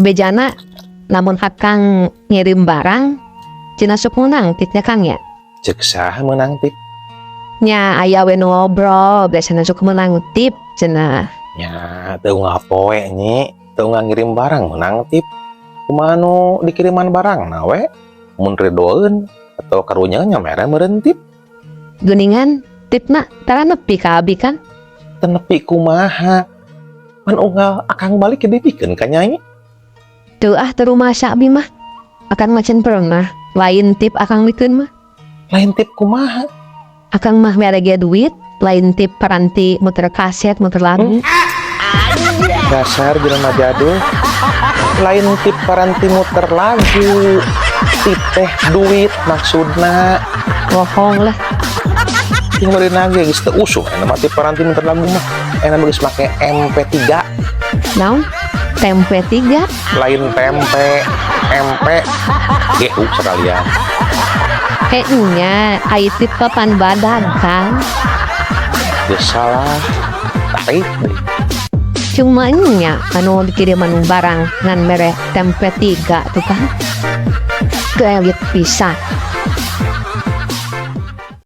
Bejana namun hakang ngirim barang cina sok menang titnya Kang ya. Cek saha menang tip. Nya aya we nu ngobrol biasana sok menang tip cenah. Ya, teu ngapoe nyi, teu ngirim barang menang tip. Kumaha nu dikiriman barang na we? Mun redoeun atau karunya nya mere meureun tip. Geuningan tipna tara nepi ka abi kan. Teu nepi kumaha? Pan unggal akang balik dipikeun ka nyai. Teu teu rumah abi mah. Akang macen pernah lain tip akang mikeun mah. Lain tip kumaha? Akang mah mere ge duit, lain tip paranti muter kaset, muter lagu. Dasar jelema jadul. Lain tip paranti muter lagu. Tip teh duit maksudna. Bohong lah. Yang meureuh ge geus teu usum aya mah tip paranti muter lagu mah. Aya geus make MP3. Naon? Tempe 3. Lain tempe, MP, GU sekalian. Nya ai tip papan badan kan. Geus salah. Tarik deui. Cuma nya anu dikiriman barang ngan mere tempe 3 tuh kan. Keelit pisan.